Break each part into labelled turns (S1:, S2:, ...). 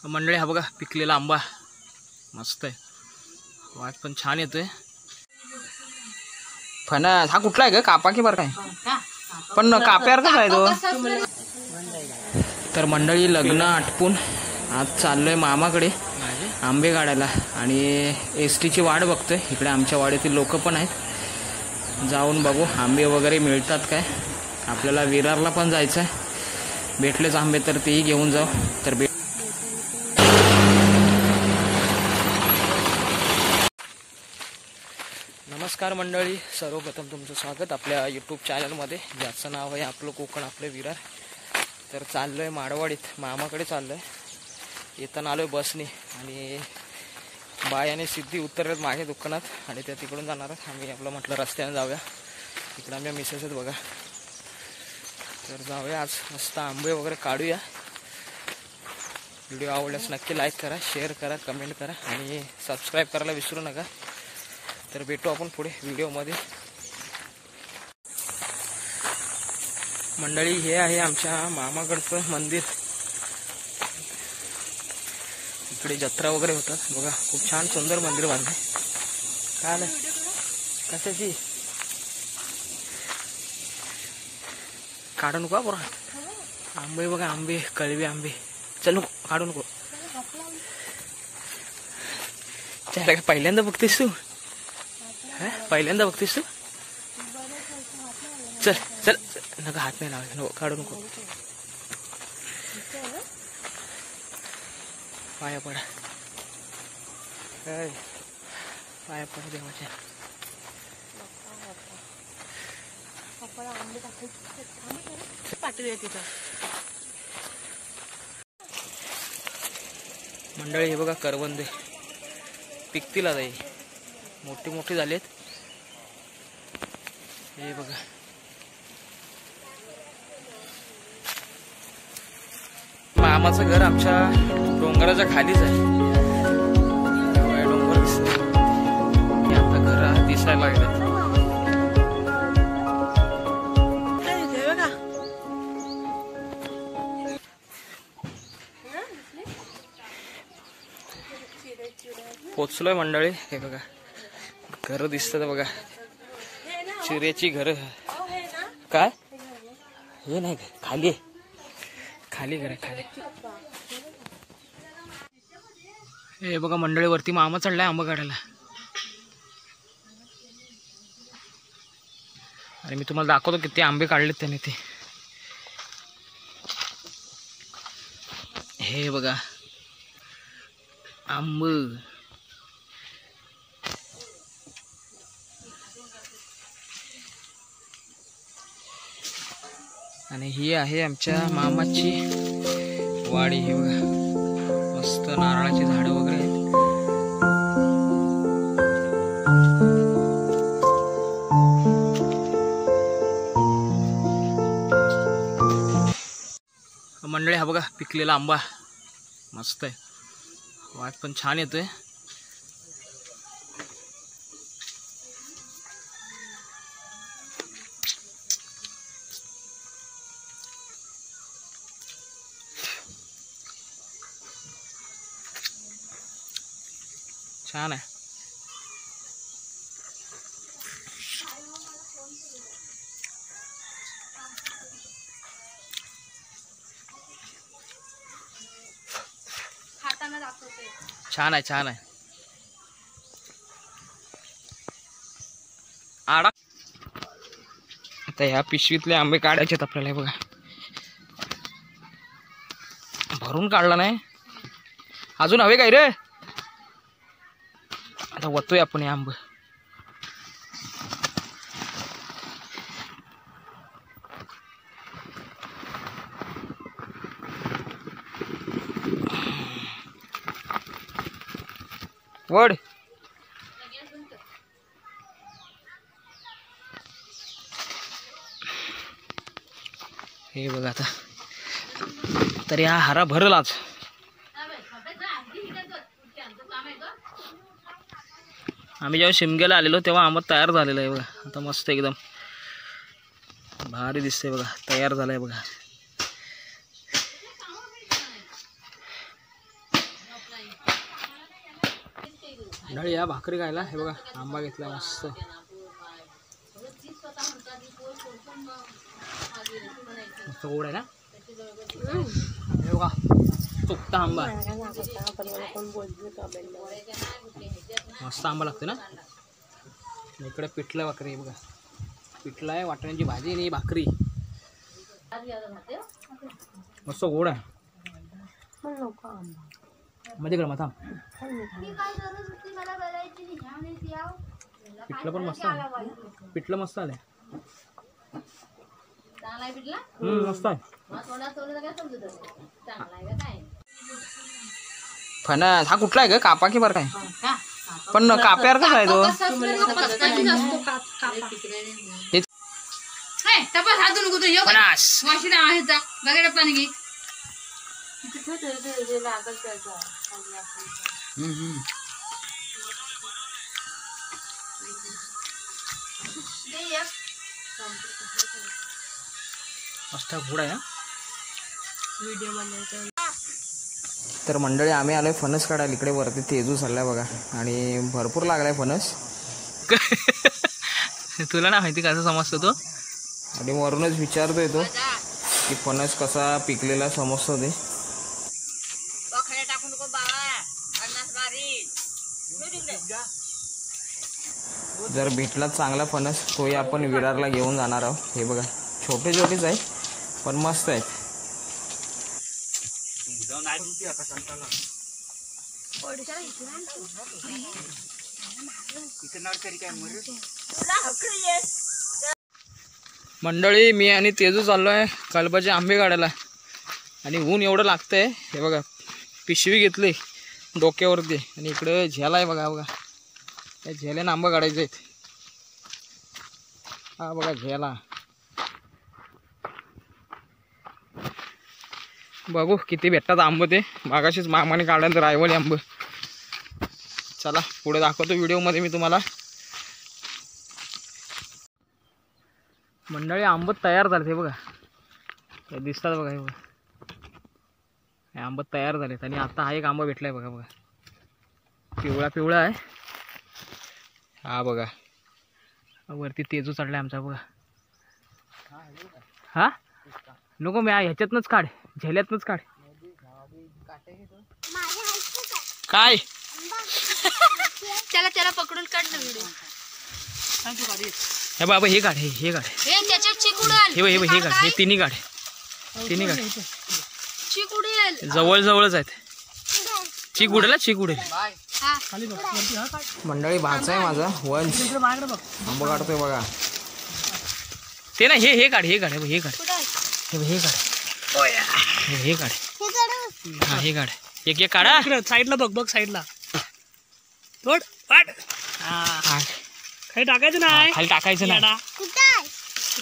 S1: मंडळी हा बघा पिकलेला आंबा मस्त आहे, वास पण छान येतोय. फणस हा कुठला आहे ग? कापा की बरं काय, पण काप्यावर कसा आहे तो? तर मंडळी लग्न आटपून आज चाललोय मामाकडे आंबे काढायला आणि एसटीची वाट बघतोय. इकडे आमच्या वाडीतील लोक पण आहेत, जाऊन बघू आंबे वगैरे मिळतात काय. आपल्याला विरारला पण जायचं आहे, भेटलेच आंबे तर तेही घेऊन जाऊ. तर नमस्कार मंडळी, सर्वप्रथम तुमचं स्वागत आपल्या यूट्यूब चॅनलमध्ये, ज्याचं नाव आहे आपलं कोकण आपलं विरार. तर चाललो आहे माडवाडीत, मामाकडे चाललो आहे. येताना आलो आहे बसने आणि बाय आणि सिद्धी उतरलेत मागे दुकानात आणि त्या तिकडून जाणार आहेत. आम्ही आपलं म्हटलं रस्त्याने जाऊया, इकडे आमच्या मिसेस आहेत बघा. तर जाऊया आज मस्त आंबे वगैरे काढूया. व्हिडिओ आवडल्यास नक्की लाईक करा, शेअर करा, कमेंट करा आणि सबस्क्राईब करायला विसरू नका. तर भेटू आपण पुढे व्हिडिओमध्ये. मंडळी हे आहे आमच्या मामाकडचं मंदिर, इकडे जत्रा वगैरे होतात बघा. खूप छान सुंदर मंदिर बांधले. काय आलं कशाची काढू नको बरं. आंबे बघा, आंबे कळवे आंबे. चल नको काढू नको. काय पहिल्यांदा बघतेस तू? पहिल्यांदा बघतेस तू? चल चल नका, हात नाही लावायचा, नको काढू नको. पाया पडा, पाया पडा देवाच्या. मंडळी हे बघा करवंदे पिकतील आता, हे मोठी मोठी झालेत. हे बघा मामाचं घर आमच्या डोंगराच्या खालीच आहे. डोंगर दिसत, आता घर दिसायला लागले. पोचलोय मंडळी, हे बघा घर दिसतात बघा, चिऱ्याची घर. काय हे नाही का खाली आहे, खाली घर आहे खाली. हे बघा मंडळी वरती मामा चढलाय आंबा काढायला आणि मी तुम्हाला दाखवतो किती आंबे काढलेत त्याने ते. हे बघा आंब. आणि ही आहे आमच्या मामाची वाडी. हे बघा मस्त नारळाची झाडं वगैरे आहेत. मंडळी हा बघा पिकलेला आंबा मस्त आहे, वास पण छान येतोय. छान आहे. छान आहे, छान आहे. आडा आता ह्या पिशवीतले आंबे काढायचे आहेत आपल्याला. बघा भरून काढला नाही अजून, हवे काय रे? आता वतोय आपण हे आंब. वड हे बघा आता तरी हा हरा भरल आज. आम्ही जेव्हा शिमग्याला आलेलो तेव्हा आंबा तयार झालेला आहे बघा. आता मस्त एकदम भारी दिसते बघा, तयार झालाय बघा. मंडळी या भाकरी खायला. हे बघा आंबा घेतला मस्त. मस्त गोड आहे ना. हे बघा चुकता आंबा मस्त आंबा लागतो ना. इकडे पिठलं भाकरी आहे बघा. पिठलं आहे, वाटण्याची भाजी आणि भाकरी मस्त गोड आहे. मध्ये गरम थांब. पिठलं पण मस्त आहे. पिठलं मस्त आलंय. मस्त आहे. फणस हा कुठला आहे ग? कापा की बरं काय? पण काप्यावर कसा आहे तो? मस्त गोड आहे. तर मंडळी आम्ही आलोय फणस काढायला. इकडे वरती तेजू चाललाय बघा आणि भरपूर लागलाय फणस. तुला ना माहिती कसं समजतो तो? आणि वरूनच विचारतोय तो की फणस कसा पिकलेला समजतो ते. जर भेटला चांगला फणस तोही आपण विरारला घेऊन जाणार आहोत. हे बघा छोटे छोटेच आहेत पण मस्त आहेत. मंडळी मी आणि तेजू चाललोय कलबाचे आंबे काढायला आणि ऊन एवढं लागतंय. हे बघा पिशवी घेतली डोक्यावरती आणि इकडे झेला आहे बघा. बघा या झेल्यानं आंबा काढायचे आहेत. हा बघा झेला. बघू किती भेटतात आंब ते. मागाशीच मामाने काढल्यानंतर रायवली आंब. चला पुढे दाखवतो व्हिडिओमध्ये मी तुम्हाला. मंडळी आंब तयार झाले ते बघा. हे दिसतात बघा. हे बघा हे आंब तयार झालेत आणि आता हा एक आंबा भेटलाय बघा. बघा पिवळा पिवळा आहे हा बघा. वरती तेजू चढलाय आमचा बघा. हा नको मी ह्याच्यातनंच काढ, झेल्यातनंच काढ. काय
S2: त्याला त्याला पकडून काढ ना व्हिडिओ.
S1: हे बाबा हे काढ. हे काढ.
S2: हे त्याच्यात चिकुडल.
S1: हे काढ. हे तिन्ही काढ. तिन्ही काढ.
S2: चिकुडेल
S1: जवळ जवळच आहेत. चीक उडेल. चीक उडेल. मंडळी भाचा आहे माझा वंश. आंबा काढतोय बघा. ते ना हे काढ. हे काढ. हे काढ. हे काढ. हे काढ. हा हे काढ. एक एक काढा.
S3: साईडला बघ. बघ साईडला. थोड काही टाकायचं नाही.
S1: खाली टाकायचं नाही.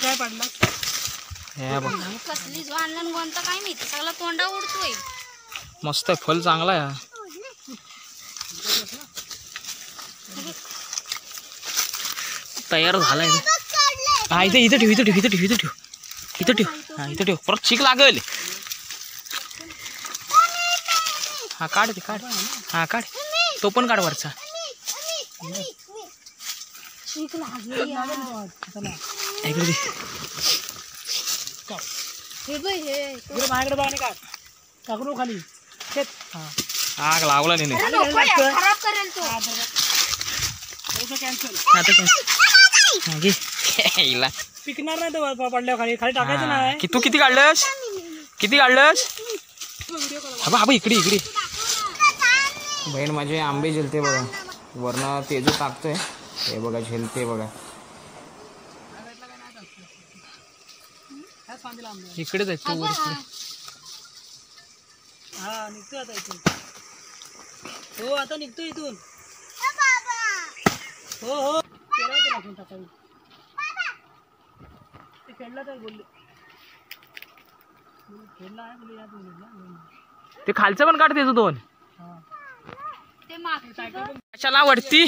S3: काय पडला?
S2: कसली आणलं कोणता काय माहिती. सगळा तोंडा उडतोय.
S1: मस्त आहे. फल चांगला आहे. तयार झालाय. हा इथे इथे ठेव. इथे ठेव. इथे ठेव. इथे ठेव. इथे ठेव. हा इथे ठेव. परत चीक लागेल. हा काढ ते काढ. हा काढ. तो पण काढ वरचा. इकडे दे.
S3: माझ्याकडे बघा काढ. टाकू खाली.
S1: आग लावला नाही.
S2: खराब करेल तो.
S3: पिकणार नाही तो पडल्यावर खाली. खाली टाकायचं नाही.
S1: तू किती काढलंस? किती काढलंस? हा इकडे इकडे. बहीण माझे आंबे झेलते बघा. वरनं तेजू टाकतोय. हे बघा झेलते बघा. इकडेच आहे तू वर.
S3: हा निघतो आता इथून. हो आता निघतो इथून. हो खेळला तर बोलले. खेळला आहे बोलले.
S1: ते खालचं पण काढ त्याचं दोन. कशाला वरती?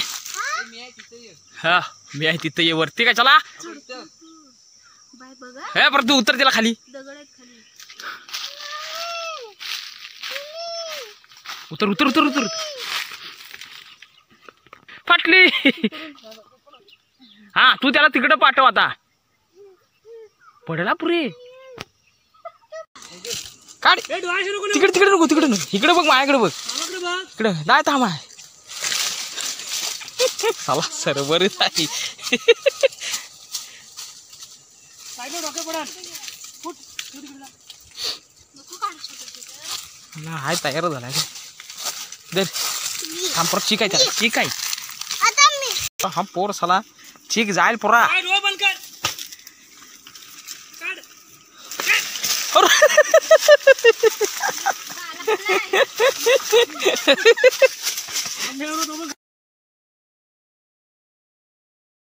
S1: हा मी आहे तिथे. ये वरती कशाला? हे परत तू उतर त्याला खाली. उतर उतर उतर उतर. फाटली. हा तू त्याला तिकडं पाठव आता. पडला पुरे काढ. तिकडे तिकडे नको तिकडे नको इकडे बघ माझ्याकडे बघ. इकडे नाही थांबा. चला सर्वर आहे. हाय तयार झालाय. दर थांब परत चिक आहे त्याला. चिक आहे हा पोर साला चिक जाईल पुरा.